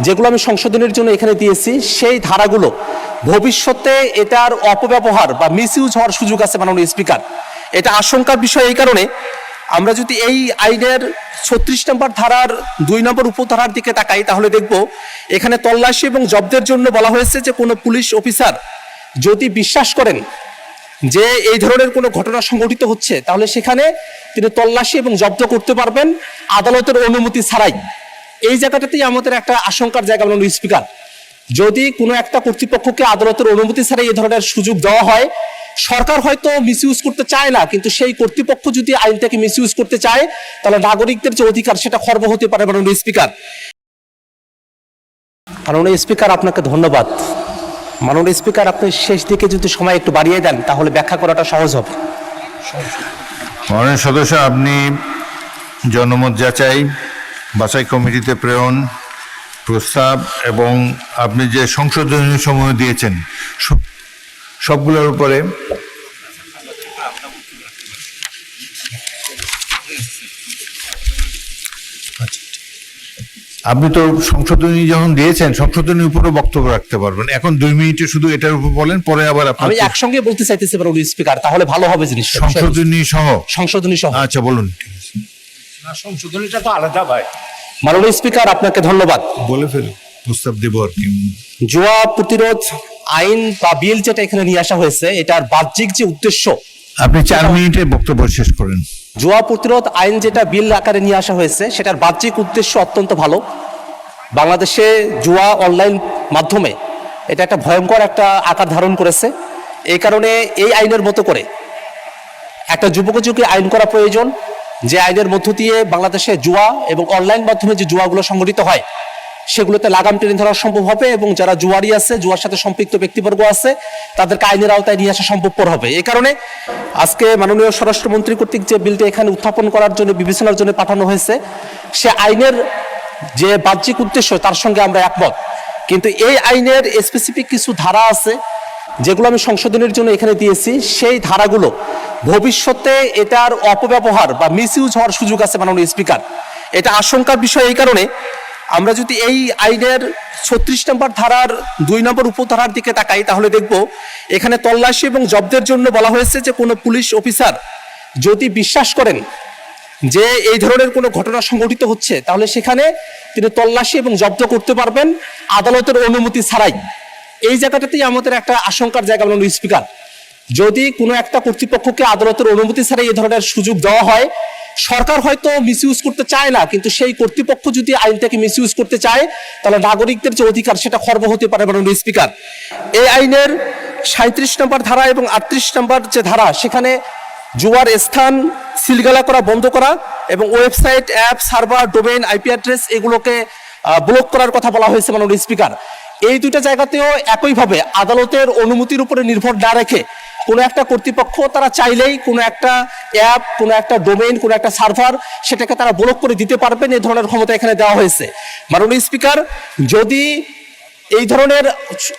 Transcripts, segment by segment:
যেগুলো আমি সংশোধনের জন্য এখানে দিয়েছি, সেই ধারাগুলো ভবিষ্যতে এটার অপব্যবহার বা মিসইউজ হওয়ার সুযোগ আছে মাননীয় স্পিকার। এটা আশঙ্কার বিষয় এই কারণে, আমরা যদি এই আইনের ৩৬ নম্বর ধারার ২ নম্বর উপধারার দিকে তাকাই তাহলে দেখব এখানে তল্লাশি এবং জব্দের জন্য বলা হয়েছে যে কোনো পুলিশ অফিসার যদি বিশ্বাস করেন যে এই ধরনের কোনো ঘটনা সংঘটিত হচ্ছে তাহলে সেখানে তিনি তল্লাশি এবং জব্দ করতে পারবেন আদালতের অনুমতি ছাড়াই। এই জায়গাটাতেই আমাদের একটা আশঙ্কার জায়গা মাননীয় স্পিকার। যদি কোনো একটা কর্তৃপক্ষকে আদালতের অনুমতি ছাড়াই এই ধরনের সুযোগ দেওয়া হয়, সরকার হয়তো মিসইউজ করতে চায় না, কিন্তু সেই কর্তৃপক্ষ যদি আইনটাকে মিসইউজ করতে চায় তাহলে নাগরিকদের যে অধিকার সেটা খর্ব হতে পারে মাননীয় স্পিকার। মাননীয় স্পিকার, আপনাকে ধন্যবাদ। মাননীয় স্পিকার, আপনি শেষ দিকে যদি সময় একটু বাড়িয়ে দেন তাহলে ব্যাখ্যা করাটা সহজ হবে। মাননীয় সদস্য, আপনি জনমত যাচাই, বাছাই কমিটিতে প্রেরণ প্রস্তাব এবং আপনি যে সংশোধনী সমূহ দিয়েছেন সবগুলোর উপরে আপনি তো সংশোধনী যখন দিয়েছেন সংশোধনীর উপরে বক্তব্য রাখতে পারবেন। এখন 2 মিনিটে শুধু এটার উপর বলেন, পরে আবার আমি একসঙ্গে বলতে চাইতেছি মাননীয় স্পিকার, তাহলে ভালো হবে জিনিসটা। সংশোধনী সহ। আচ্ছা, বলুন। সংশোধনীটা তো আলাদা ভাই। মাননীয় স্পিকার, আপনাকে ধন্যবাদ। বলে ফেলুন, প্রস্তাব দেব আর কি। জুয়া প্রতিরোধ আইন বা বিল যেটা এখানে নিয়ে আসা হয়েছে, এটার বাহ্যিক যে উদ্দেশ্য, আপনি 4 মিনিটে বক্তব্য শেষ করেন। জুয়া প্রতিরোধ আইন যেটা বিল আকারে নিয়ে আসা হয়েছে সেটার বাহ্যিক উদ্দেশ্য অত্যন্ত ভালো। বাংলাদেশে জুয়া অনলাইন মাধ্যমে এটা একটা ভয়ঙ্কর একটা আকার ধারণ করেছে। এই কারণে এই আইনের মতো করে একটা যুবকযোগী আইন করা প্রয়োজন, যে আইনের মধ্য দিয়ে বাংলাদেশে জুয়া এবং অনলাইন মাধ্যমে যে জুয়াগুলো সংগঠিত হয় সেগুলোতে লাগাম টেনে ধরা সম্ভব হবে এবং যারা জুয়ারি আছে, জুয়ার সাথে সম্পৃক্ত ব্যক্তিবর্গ আছে, তাদেরকে আইনের আওতায় নিয়ে আসা সম্ভবপর হবে। এই কারণে আজকে মাননীয় স্বরাষ্ট্রমন্ত্রী কর্তৃক যে বিলটা এখানে উত্থাপন করার জন্য বিবেচনার জন্য পাঠানো হয়েছে, সে আইনের যে বাহ্যিক উদ্দেশ্য তার সঙ্গে আমরা একমত। কিন্তু এই আইনের স্পেসিফিক কিছু ধারা আছে যেগুলো আমি সংশোধনের জন্য এখানে দিয়েছি, সেই ধারাগুলো ভবিষ্যতে এটার অপব্যবহার বা মিসইউজ হওয়ার সুযোগ আছে মাননীয় স্পিকার। এটা আশঙ্কার বিষয় এই কারণে, আমরা যদি এই আইনের ৩৬ নম্বর ধারার ২ নম্বর উপধারার দিকে তাকাই তাহলে দেখব এখানে তল্লাশি এবং জব্দের জন্য বলা হয়েছে যে কোনো পুলিশ অফিসার যদি বিশ্বাস করেন যে এই ধরনের কোনো ঘটনা সংঘটিত হচ্ছে তাহলে সেখানে তিনি তল্লাশি এবং জব্দ করতে পারবেন আদালতের অনুমতি ছাড়াই। এই জায়গাটাতেই আমাদের একটা আশঙ্কার জায়গা মাননীয় স্পিকার। যদি কোনো একটা কর্তৃপক্ষকে আদালতের অনুমতি ছাড়াই এই ধরনের সুযোগ দেওয়া হয়, সরকার হয়তো মিসইউজ করতে চায় না, কিন্তু সেই কর্তৃপক্ষ যদি আইনটাকে মিসইউজ করতে চায় তাহলে নাগরিকদের যে অধিকার সেটা খর্ব হতে পারে মাননীয় স্পিকার। এই আইনের ৩৭ নম্বর ধারা এবং ৩৮ নম্বর যে ধারা, সেখানে জুয়ার স্থান সিলগালা করা, বন্ধ করা এবং website, app, server, domain, IP address এগুলোকে ব্লক করার কথা বলা হয়েছে মাননীয় স্পিকার। এই দুইটা জায়গাতেও একইভাবে আদালতের অনুমতির উপরে নির্ভর না রেখে কোনো একটা কর্তৃপক্ষ তারা চাইলেই কোনো একটা অ্যাপ, কোনো একটা ডোমেইন, কোনো একটা সার্ভার সেটাকে তারা ব্লক করে দিতে পারবেন। এই ধরনের ক্ষমতা এখানে দেওয়া হয়েছে মাননীয় স্পিকার। যদি এই ধরনের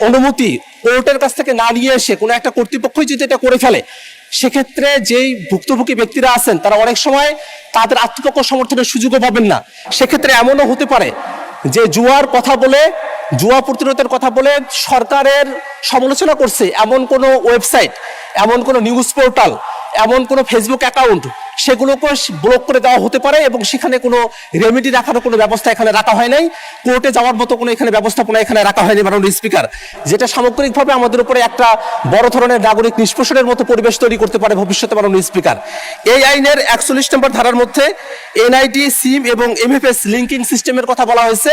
অনুমতি কোর্টের কাছ থেকে না নিয়ে এসে কোনো একটা কর্তৃপক্ষই যদি এটা করে ফেলে, সেক্ষেত্রে যেই ভুক্তভোগী ব্যক্তিরা আছেন তারা অনেক সময় তাদের আত্মপক্ষ সমর্থনের সুযোগও পাবেন না। সেক্ষেত্রে এমনও হতে পারে যে জুয়ার কথা বলে, জুয়া প্রতিরোধের কথা বলে সরকারের সমালোচনা করছে এমন কোনো ওয়েবসাইট, এমন কোনো নিউজ পোর্টাল, এমন কোনো ফেসবুক অ্যাকাউন্ট, সেগুলোকে ব্লক করে দেওয়া হতে পারে এবং সেখানে কোনো রেমেডি রাখারও কোনো ব্যবস্থা এখানে রাখা হয় নাই, কোর্টে যাওয়ার মতো কোনো এখানে ব্যবস্থাপনা এখানে রাখা হয়নি মাননীয় স্পিকার, যেটা সামগ্রিকভাবে আমাদের উপরে একটা বড় ধরনের নাগরিক নিষ্পেষণের মতো পরিবেশ তৈরি করতে পারে ভবিষ্যতে মাননীয় স্পিকার। এই আইনের ৪১ নম্বর ধারার মধ্যে এনআইডি, সিম এবং এমএফএস লিঙ্কিং সিস্টেমের কথা বলা হয়েছে।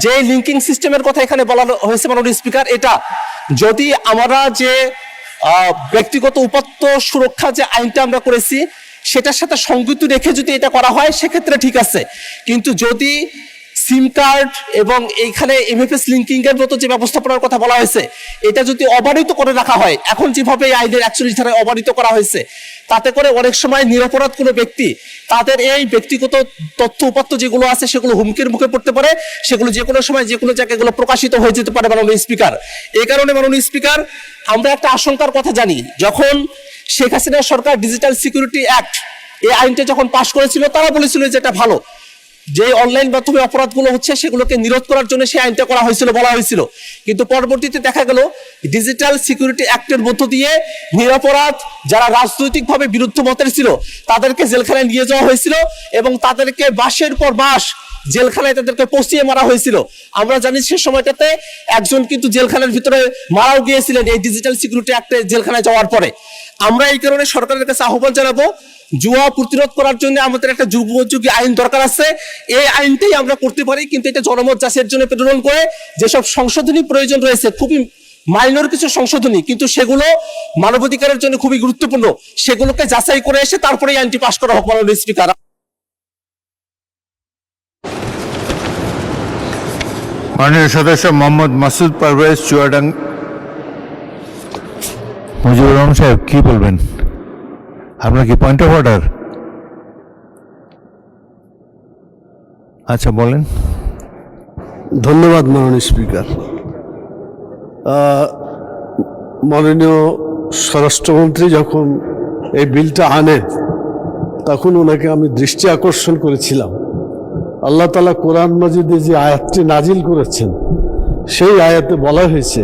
যে লিঙ্কিং সিস্টেমের কথা এখানে বলা হয়েছে মাননীয় স্পিকার, এটা যদি আমরা যে ব্যক্তিগত উপাত্ত সুরক্ষা যে আইনটা আমরা করেছি সেটার সাথে সংযুক্ত রেখে যদি এটা করা হয় সেক্ষেত্রে ঠিক আছে, কিন্তু যদি সিম কার্ড এবং এইখানে এমএফএস লিঙ্কিং এর মতো যে ব্যবস্থাপনার কথা বলা হয়েছে এটা যদি অবারিত করে রাখা হয়, এখন যেভাবে এই আইনের ৪১ ধারায় অবারিত করা হয়েছে, তাতে করে অনেক সময় নিরপরাধ কোনো ব্যক্তি তাদের এই ব্যক্তিগত তথ্য উপাত্ত যেগুলো আছে সেগুলো হুমকির মুখে পড়তে পারে, সেগুলো যে কোনো সময় যে কোনো জায়গায় এগুলো প্রকাশিত হয়ে যেতে পারে মাননীয় স্পিকার। এই কারণে মাননীয় স্পিকার, আমরা একটা আশঙ্কার কথা জানি, যখন শেখ হাসিনা সরকার ডিজিটাল সিকিউরিটি অ্যাক্ট এই আইনটা যখন পাশ করেছিল তারা বলেছিল যে এটা ভালো, যে অনলাইন মাধ্যমে অপরাধগুলো হচ্ছে সেগুলোকে নিরোধ করার জন্য সেই আইনটা করা হয়েছিল, বলা হয়েছিল। কিন্তু পরবর্তীতে দেখা গেল ডিজিটাল সিকিউরিটি অ্যাক্টের মধ্য দিয়ে নিরপরাধ যারা রাজনৈতিকভাবে বিরুদ্ধ মতের ছিল তাদেরকে জেলখানায় নিয়ে যাওয়া হয়েছিল এবং তাদেরকে মাসের পর মাস জেলখানায় তাদেরকে পচিয়ে মারা হয়েছিল। আমরা জানি সে সময়টাতে একজন কিন্তু জেলখানার ভিতরে মারাও গিয়েছিলেন এই ডিজিটাল সিকিউরিটি অ্যাক্টে জেলখানায় যাওয়ার পরে। আমরা এই কারণে সরকারের কাছে আহ্বান জানাবো, জুয়া প্রতিরোধ করার জন্য আমাদের একটা যুগোপযোগী আইন দরকার আছে। এই আইনটাই আমরা করতে পারি, কিন্তু এটা জনমত যাচাইয়ের জন্য প্রেরণ করে যেসব সংশোধনী প্রয়োজন রয়েছে, খুবই মাইনর কিছু সংশোধনী, কিন্তু সেগুলো মানবাধিকারের জন্য খুবই গুরুত্বপূর্ণ, সেগুলোকে যাচাই করে এসে তারপরে এই আইনটি পাশ করা হোক। মাননীয় স্পিকার, মাননীয় সদস্য মোহাম্মদ মাসুদ পারভেজ চুয়াডাং। মুজিবুর রহমান সাহেব কি বলবেন? আপনার কি পয়েন্ট অফ অর্ডার? আচ্ছা বলেন। ধন্যবাদ মাননীয় স্পিকার। মাননীয় স্বরাষ্ট্রমন্ত্রী যখন এই বিলটা আনেন তখন ওনাকে আমি দৃষ্টি আকর্ষণ করেছিলাম, আল্লাহ তাআলা কোরআন মাজিদে যে আয়াতটি নাজিল করেছেন সেই আয়াতে বলা হয়েছে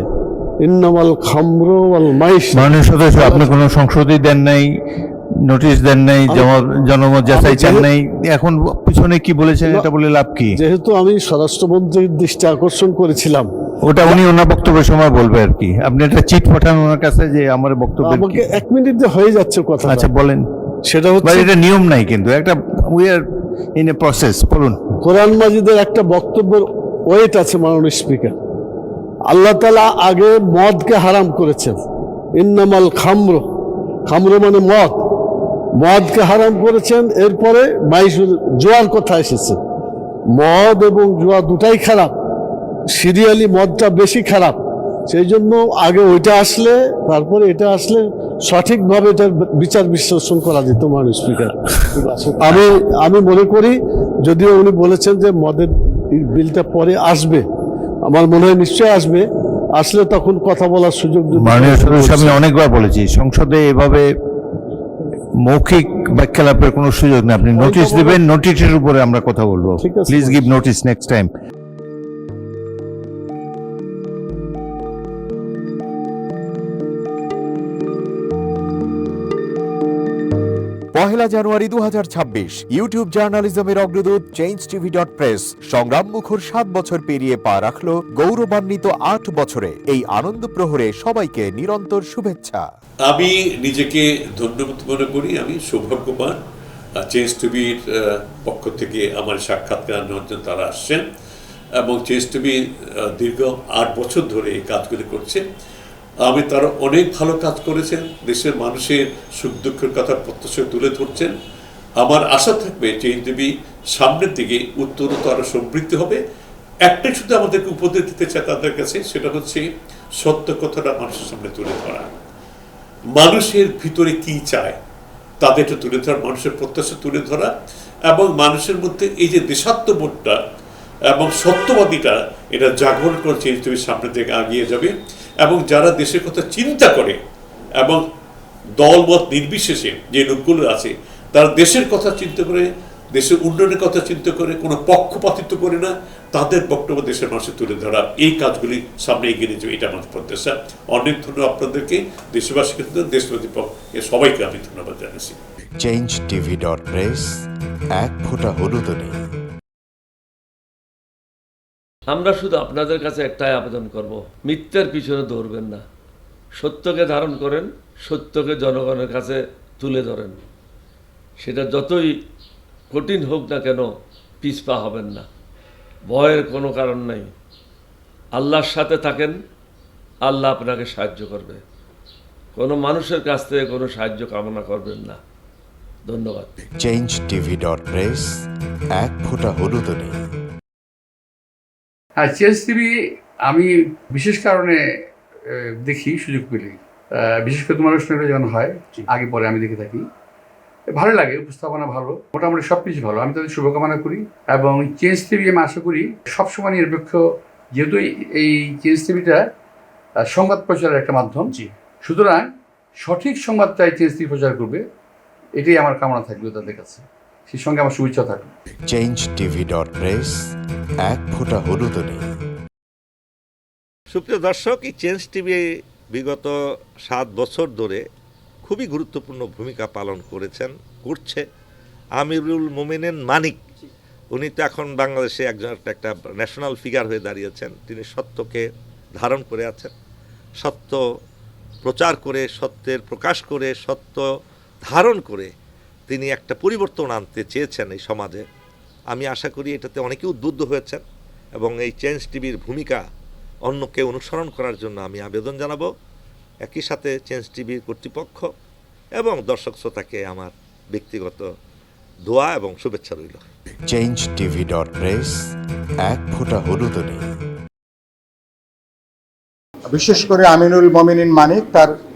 ইন্নামাল খামরু ওয়াল মাইসির। মাননীয় সদস্য, আপনি কোনো সংশোধনী দেন নাই, নোটিশ দেন নাই, জনমত যাচাই চান নাই, এখন পিছনে কি বলেছেন এটা বলে লাভ কি? যেহেতু আমি স্বরাষ্ট্রমন্ত্রীর দৃষ্টি আকর্ষণ করেছিলাম, ওটা উনি ওনার বক্তব্যের সময় বলবে আর কি। আপনি একটা চিট পাঠান ওনার কাছে যে আমার বক্তব্য। আমাকে 1 মিনিটে হয়ে যাচ্ছে কথা। আচ্ছা বলেন। সেটা বা হচ্ছে এটা নিয়ম নাই, কিন্তু একটা we are in a process. বলুন। কোরআন মাজিদের একটা বক্তব্যের ওয়েট আছে মাননীয় স্পিকার। আল্লাহ তাআলা আগে মদকে হারাম করেছেন, ইন্নামাল খামরু, খামরু মানে মদ, মদকে হারাম করেছেন। এরপরে জুয়ার কথা এসেছে। মদ এবং জুয়া দুটাই খারাপ, সিরিয়ালি মদটা বেশি খারাপ, সেই জন্য আগে ওইটা আসলে তারপরে এটা আসলে সঠিকভাবে এটার বিচার বিশ্লেষণ করা যেত মাননীয় স্পিকার। আমি মনে করি, যদিও উনি বলেছেন যে মদের বিলটা পরে আসবে, আমার মনে হয় নিশ্চয়ই আসবে, আসলে তখন কথা বলার সুযোগ। মাননীয় সদস্য, আমি অনেকবার বলেছি সংসদে এভাবে মৌখিক বাক্যালাপের কোনো সুযোগ নেই। আপনি নোটিশ দেবেন, নোটিশের উপরে আমরা কথা বলবো। Please give notice next time. পহেলা জানুয়ারি 2026 ইউটিউব জার্নালিজমের অগ্রদূত change.tv.press সংগ্রাম মুখর 7 বছর পেরিয়ে পা রাখলো গৌরবান্বিত 8 বছরে। এই আনন্দ প্রহরে সবাইকে নিরন্তর শুভেচ্ছা। আমি নিজেকে ধন্যবাদ মনে করি, আমি সৌভাগ্যবান। চেঞ্জ টিভির পক্ষ থেকে আমার সাক্ষাৎকার নেওয়ার জন্য তারা আসছেন এবং চেঞ্জ টিভি দীর্ঘ 8 বছর ধরে এই কাজগুলি করছে। আমি তারা অনেক ভালো কাজ করেছেন, দেশের মানুষের সুখ দুঃখের কথা প্রত্যক্ষ তুলে ধরছেন। আমার আশা থাকবে চেঞ্জ টিভি সামনের দিকে উত্তরোত্তর আরো সমৃদ্ধ হবে। একটাই শুধু আমাদেরকে উপদেশ দিতে চায় তাদের কাছে, সেটা হচ্ছে সত্য কথাটা মানুষের সামনে তুলে ধরা, মানুষের ভিতরে কি চায় তাদেরটা তুলে ধরা, মানুষের প্রত্যাশা তুলে ধরা এবং মানুষের মধ্যে এই যে দেশাত্মবোধটা এবং সত্যবাদীটা এটা জাগরণ করে চেঞ্জ টিভির সামনের দিকে এগিয়ে যাবে। এবং যারা দেশের কথা চিন্তা করে এবং দলমত নির্বিশেষে যে লোকগুলো আছে তারা দেশের কথা চিন্তা করে, দেশের উন্নয়নের কথা চিন্তা করে, কোনো পক্ষপাতিত্ব করে না, তাদের বক্তব্য দেশের মানুষে তুলে ধরা, এই কাজগুলি সামনে এগিয়ে নিয়ে যাবে, এটা আমাদের প্রত্যাশা। অনেক ধন্যবাদ আপনাদেরকে, দেশবাসীকে, দেশবাসী সবাইকে আমি ধন্যবাদ জানাচ্ছি। change.tv.press এক ফোঁটা হলুদ নেই। আমরা শুধু আপনাদের কাছে একটাই আবেদন করব, মিথ্যার পিছনে দৌড়বেন না, সত্যকে ধারণ করেন, সত্যকে জনগণের কাছে তুলে ধরেন। সেটা যতই কঠিন হোক না কেন পিছপা হবেন না, ভয়ের কোনো কারণ নাই। আল্লাহর সাথে থাকেন, আল্লাহ আপনাকে সাহায্য করবে। কোনো মানুষের কাছ থেকে কোনো সাহায্য কামনা করবেন না। ধন্যবাদ। change.tv.press এক ফোঁটা হলুদ নেই। হ্যাঁ, চেঞ্জ টিভি আমি বিশেষ কারণে দেখি সুযোগ পেলে, বিশেষ করে তোমার অনুষ্ঠানটা যখন হয় আগে পরে আমি দেখে থাকি, ভালো লাগে, উপস্থাপনা ভালো, মোটামুটি সব কিছু ভালো। আমি তাদের শুভকামনা করি এবং চেঞ্জ টিভি আমি আশা করি সবসময় নিরপেক্ষ, যেহেতু এই চেঞ্জ টিভিটা সংবাদ প্রচারের একটা মাধ্যম, সুতরাং সঠিক সংবাদটাই চেঞ্জ টিভি প্রচার করবে, এটাই আমার কামনা থাকবে তাদের কাছে। সেই সঙ্গে আমার শুভেচ্ছা থাকবে। changetv.press এক ফোঁটা হলুদও নেই। সুপ্রিয় দর্শক, এই চেঞ্জ টিভি বিগত 7 বছর ধরে খুবই গুরুত্বপূর্ণ ভূমিকা পালন করছে আমিরুল মোমিনিন মানিক। উনি তো এখন বাংলাদেশে একটা ন্যাশনাল ফিগার হয়ে দাঁড়িয়েছেন। তিনি সত্যকে ধারণ করে আছেন, সত্য প্রচার করে, সত্যের প্রকাশ করে, সত্য ধারণ করে তিনি একটা পরিবর্তন আনতে চেয়েছেন এই সমাজে। আমি আশা করি এটাতে অনেকে উদ্বুদ্ধ হয়েছেন এবং এই চেঞ্জ টিভির ভূমিকা অন্যকে অনুসরণ করার জন্য আমি আবেদন জানাবো। একই সাথে চেঞ্জ টিভির কর্তৃপক্ষ এবং দর্শক শ্রোতাকে আমার ব্যক্তিগত দোয়া এবং শুভেচ্ছা রইল। changetv.press এক ফোঁটা হলুদও নেই। বিশেষ করে আমিনুল মোমিনিন মানিক তার